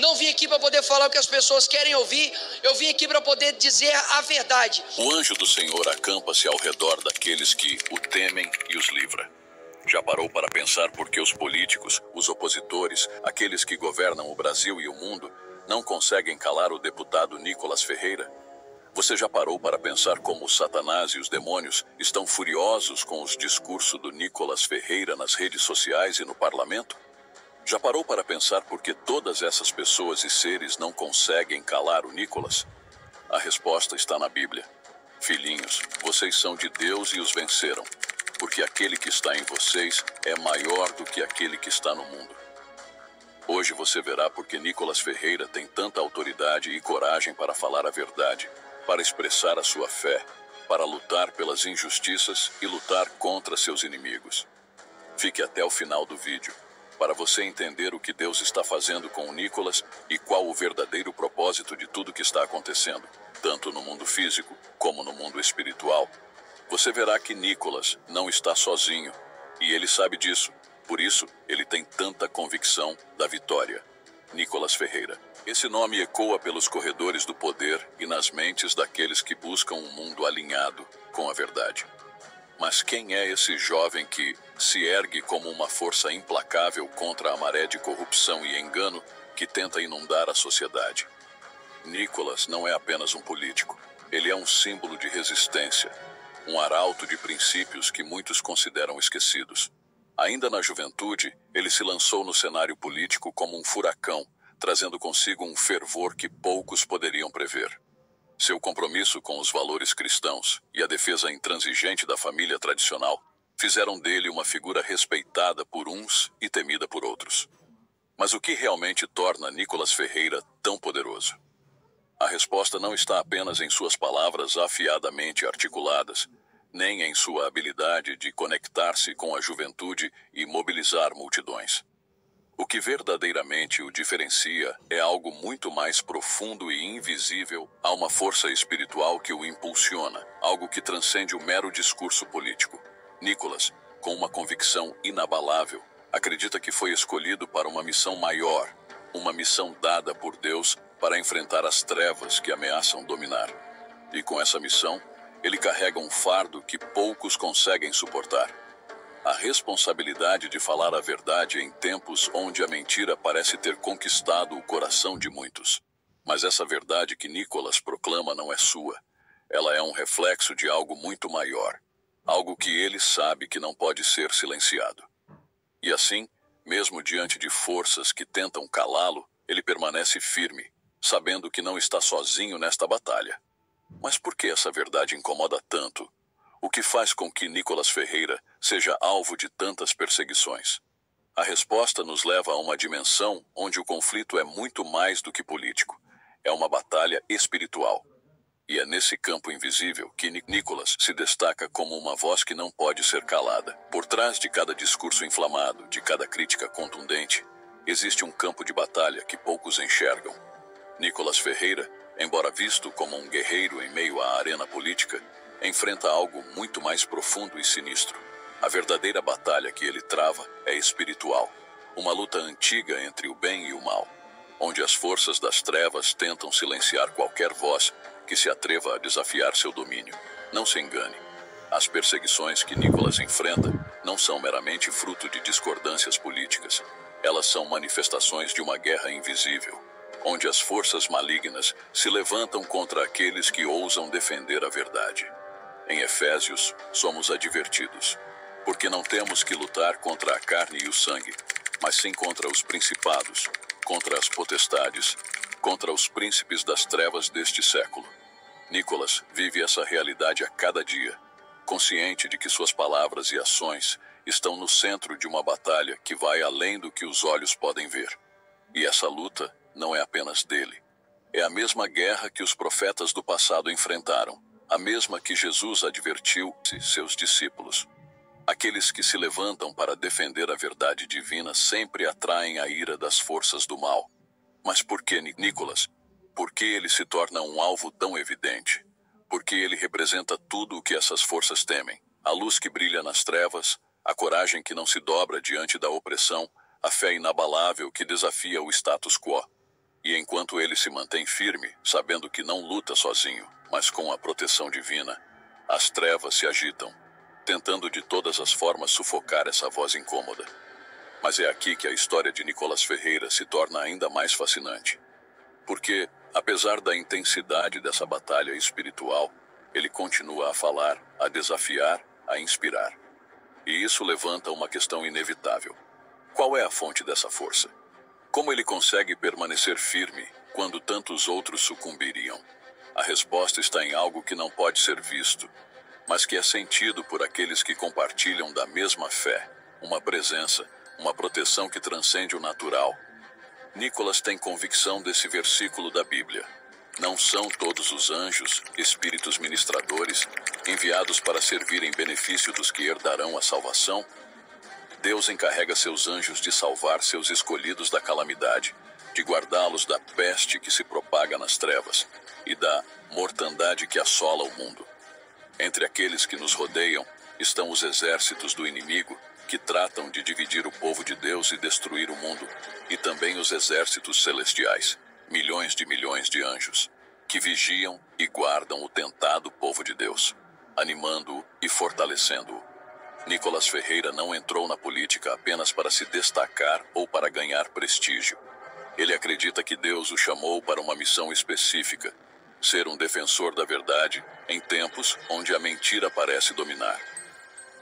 não vim aqui para poder falar o que as pessoas querem ouvir, eu vim aqui para poder dizer a verdade. O anjo do Senhor acampa-se ao redor daqueles que o temem e os livra. Já parou para pensar por que os políticos, os opositores, aqueles que governam o Brasil e o mundo, não conseguem calar o deputado Nicolas Ferreira? Você já parou para pensar como o Satanás e os demônios estão furiosos com os discursos do Nicolas Ferreira nas redes sociais e no parlamento? Já parou para pensar por que todas essas pessoas e seres não conseguem calar o Nicolas? A resposta está na Bíblia. Filhinhos, vocês são de Deus e os venceram, porque aquele que está em vocês é maior do que aquele que está no mundo. Hoje você verá porque Nicolas Ferreira tem tanta autoridade e coragem para falar a verdade, para expressar a sua fé, para lutar pelas injustiças e lutar contra seus inimigos. Fique até o final do vídeo, para você entender o que Deus está fazendo com o Nicolas e qual o verdadeiro propósito de tudo que está acontecendo, tanto no mundo físico como no mundo espiritual. Você verá que Nicolas não está sozinho, e ele sabe disso, por isso ele tem tanta convicção da vitória. Nicolas Ferreira. Esse nome ecoa pelos corredores do poder e nas mentes daqueles que buscam um mundo alinhado com a verdade. Mas quem é esse jovem que se ergue como uma força implacável contra a maré de corrupção e engano que tenta inundar a sociedade? Nicolas não é apenas um político. Ele é um símbolo de resistência, um arauto de princípios que muitos consideram esquecidos. Ainda na juventude, ele se lançou no cenário político como um furacão, trazendo consigo um fervor que poucos poderiam prever. Seu compromisso com os valores cristãos e a defesa intransigente da família tradicional fizeram dele uma figura respeitada por uns e temida por outros. Mas o que realmente torna Nicolas Ferreira tão poderoso? A resposta não está apenas em suas palavras afiadamente articuladas, nem em sua habilidade de conectar-se com a juventude e mobilizar multidões. O que verdadeiramente o diferencia é algo muito mais profundo e invisível, há uma força espiritual que o impulsiona, algo que transcende o mero discurso político. Nicolas, com uma convicção inabalável, acredita que foi escolhido para uma missão maior, uma missão dada por Deus para enfrentar as trevas que ameaçam dominar. E com essa missão, ele carrega um fardo que poucos conseguem suportar. A responsabilidade de falar a verdade em tempos onde a mentira parece ter conquistado o coração de muitos. Mas essa verdade que Nicolas proclama não é sua. Ela é um reflexo de algo muito maior. Algo que ele sabe que não pode ser silenciado. E assim, mesmo diante de forças que tentam calá-lo, ele permanece firme, sabendo que não está sozinho nesta batalha. Mas por que essa verdade incomoda tanto? O que faz com que Nicolas Ferreira seja alvo de tantas perseguições? A resposta nos leva a uma dimensão onde o conflito é muito mais do que político. É uma batalha espiritual. E é nesse campo invisível que Nicolas se destaca como uma voz que não pode ser calada. Por trás de cada discurso inflamado, de cada crítica contundente, existe um campo de batalha que poucos enxergam. Nicolas Ferreira, embora visto como um guerreiro em meio à arena política, enfrenta algo muito mais profundo e sinistro. A verdadeira batalha que ele trava é espiritual, uma luta antiga entre o bem e o mal, onde as forças das trevas tentam silenciar qualquer voz que se atreva a desafiar seu domínio. Não se engane, as perseguições que Nicolas enfrenta não são meramente fruto de discordâncias políticas, elas são manifestações de uma guerra invisível, onde as forças malignas se levantam contra aqueles que ousam defender a verdade. Em Efésios, somos advertidos, porque não temos que lutar contra a carne e o sangue, mas sim contra os principados, contra as potestades, contra os príncipes das trevas deste século. Nicolas vive essa realidade a cada dia, consciente de que suas palavras e ações estão no centro de uma batalha que vai além do que os olhos podem ver. E essa luta não é apenas dele. É a mesma guerra que os profetas do passado enfrentaram, a mesma que Jesus advertiu seus discípulos. Aqueles que se levantam para defender a verdade divina sempre atraem a ira das forças do mal. Mas por que Nicolas? Por que ele se torna um alvo tão evidente? Porque ele representa tudo o que essas forças temem. A luz que brilha nas trevas, a coragem que não se dobra diante da opressão, a fé inabalável que desafia o status quo. E enquanto ele se mantém firme, sabendo que não luta sozinho, mas com a proteção divina, as trevas se agitam, tentando de todas as formas sufocar essa voz incômoda. Mas é aqui que a história de Nicolas Ferreira se torna ainda mais fascinante. Porque, apesar da intensidade dessa batalha espiritual, ele continua a falar, a desafiar, a inspirar. E isso levanta uma questão inevitável. Qual é a fonte dessa força? Como ele consegue permanecer firme quando tantos outros sucumbiriam? A resposta está em algo que não pode ser visto, mas que é sentido por aqueles que compartilham da mesma fé, uma presença, uma proteção que transcende o natural. Nicolas tem convicção desse versículo da Bíblia. Não são todos os anjos, espíritos ministradores, enviados para servir em benefício dos que herdarão a salvação? Deus encarrega seus anjos de salvar seus escolhidos da calamidade, de guardá-los da peste que se propaga nas trevas e da mortandade que assola o mundo. Entre aqueles que nos rodeiam estão os exércitos do inimigo, que tratam de dividir o povo de Deus e destruir o mundo, e também os exércitos celestiais, milhões de anjos, que vigiam e guardam o tentado povo de Deus, animando-o e fortalecendo-o. Nicolas Ferreira não entrou na política apenas para se destacar ou para ganhar prestígio. Ele acredita que Deus o chamou para uma missão específica, ser um defensor da verdade em tempos onde a mentira parece dominar.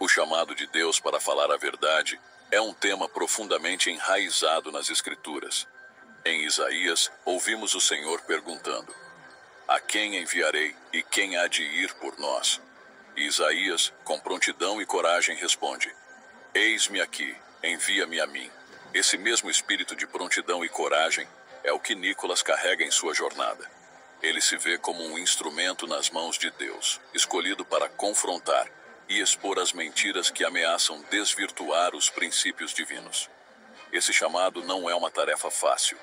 O chamado de Deus para falar a verdade é um tema profundamente enraizado nas Escrituras. Em Isaías, ouvimos o Senhor perguntando: a quem enviarei e quem há de ir por nós? E Isaías, com prontidão e coragem, responde: eis-me aqui, envia-me a mim. Esse mesmo espírito de prontidão e coragem é o que Nicolas carrega em sua jornada. Ele se vê como um instrumento nas mãos de Deus, escolhido para confrontar e expor as mentiras que ameaçam desvirtuar os princípios divinos. Esse chamado não é uma tarefa fácil.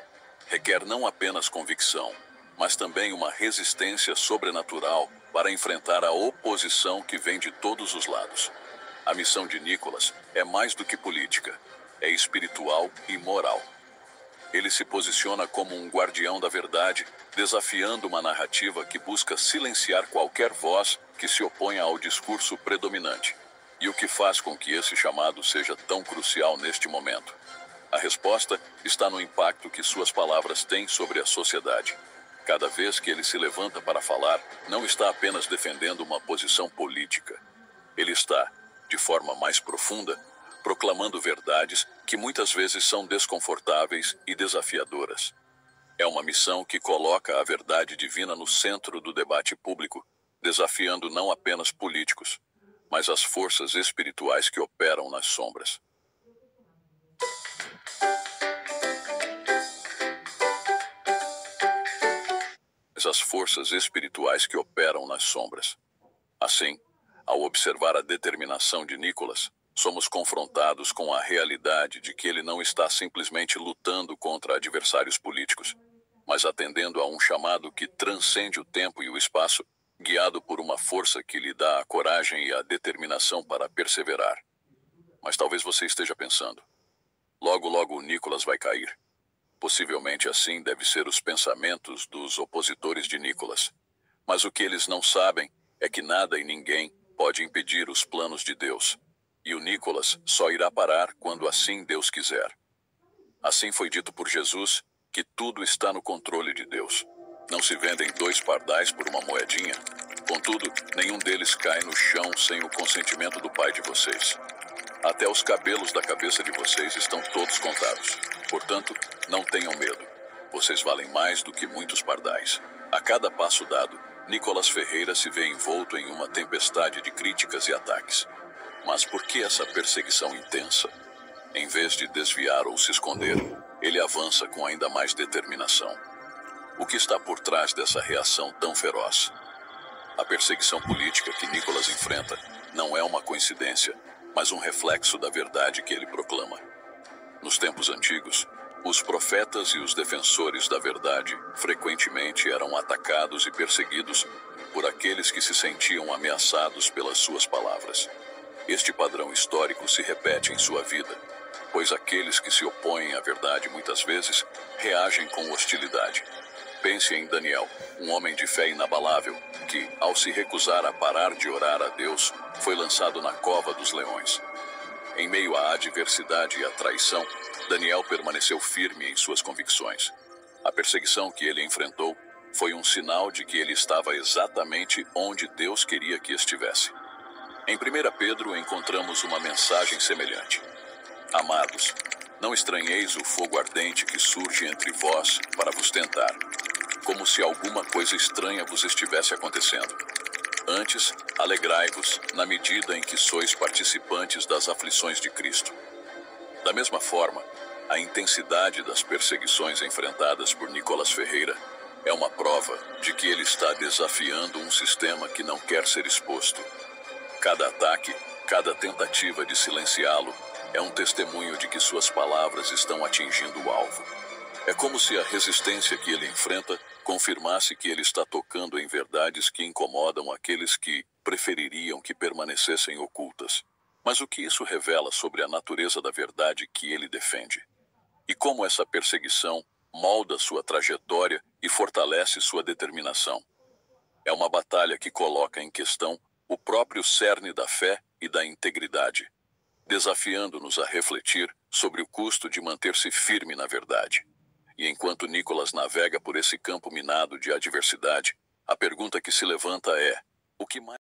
Requer não apenas convicção, mas também uma resistência sobrenatural para enfrentar a oposição que vem de todos os lados. A missão de Nicolas é mais do que política, é espiritual e moral. Ele se posiciona como um guardião da verdade, desafiando uma narrativa que busca silenciar qualquer voz que se oponha ao discurso predominante. E o que faz com que esse chamado seja tão crucial neste momento? A resposta está no impacto que suas palavras têm sobre a sociedade. Cada vez que ele se levanta para falar, não está apenas defendendo uma posição política. Ele está, de forma mais profunda, proclamando verdades que muitas vezes são desconfortáveis e desafiadoras. É uma missão que coloca a verdade divina no centro do debate público, desafiando não apenas políticos, mas as forças espirituais que operam nas sombras. As forças espirituais que operam nas sombras. Assim, ao observar a determinação de Nicolas, somos confrontados com a realidade de que ele não está simplesmente lutando contra adversários políticos, mas atendendo a um chamado que transcende o tempo e o espaço, guiado por uma força que lhe dá a coragem e a determinação para perseverar. Mas talvez você esteja pensando: logo, logo Nicolas vai cair. Possivelmente assim deve ser os pensamentos dos opositores de Nicolas. Mas o que eles não sabem é que nada e ninguém pode impedir os planos de Deus. E o Nicolas só irá parar quando assim Deus quiser. Assim foi dito por Jesus, que tudo está no controle de Deus. Não se vendem 2 pardais por uma moedinha. Contudo, nenhum deles cai no chão sem o consentimento do Pai de vocês. Até os cabelos da cabeça de vocês estão todos contados. Portanto, não tenham medo. Vocês valem mais do que muitos pardais. A cada passo dado, Nicolas Ferreira se vê envolto em uma tempestade de críticas e ataques. Mas por que essa perseguição intensa? Em vez de desviar ou se esconder, ele avança com ainda mais determinação. O que está por trás dessa reação tão feroz? A perseguição política que Nicolas enfrenta não é uma coincidência, mas um reflexo da verdade que ele proclama. Nos tempos antigos, os profetas e os defensores da verdade frequentemente eram atacados e perseguidos por aqueles que se sentiam ameaçados pelas suas palavras. Este padrão histórico se repete em sua vida. pois aqueles que se opõem à verdade muitas vezes reagem com hostilidade. Pense em Daniel, um homem de fé inabalável, que, ao se recusar a parar de orar a Deus, foi lançado na cova dos leões. Em meio à adversidade e à traição, Daniel permaneceu firme em suas convicções. A perseguição que ele enfrentou foi um sinal de que ele estava exatamente onde Deus queria que estivesse. Em 1 Pedro encontramos uma mensagem semelhante. Amados, não estranheis o fogo ardente que surge entre vós para vos tentar, como se alguma coisa estranha vos estivesse acontecendo. Antes, alegrai-vos na medida em que sois participantes das aflições de Cristo. Da mesma forma, a intensidade das perseguições enfrentadas por Nicolas Ferreira é uma prova de que ele está desafiando um sistema que não quer ser exposto. Cada ataque, cada tentativa de silenciá-lo é um testemunho de que suas palavras estão atingindo o alvo. É como se a resistência que ele enfrenta confirmasse que ele está tocando em verdades que incomodam aqueles que prefeririam que permanecessem ocultas. Mas o que isso revela sobre a natureza da verdade que ele defende? E como essa perseguição molda sua trajetória e fortalece sua determinação? É uma batalha que coloca em questão o próprio cerne da fé e da integridade, desafiando-nos a refletir sobre o custo de manter-se firme na verdade. E enquanto Nicolas navega por esse campo minado de adversidade, a pergunta que se levanta é: o que mais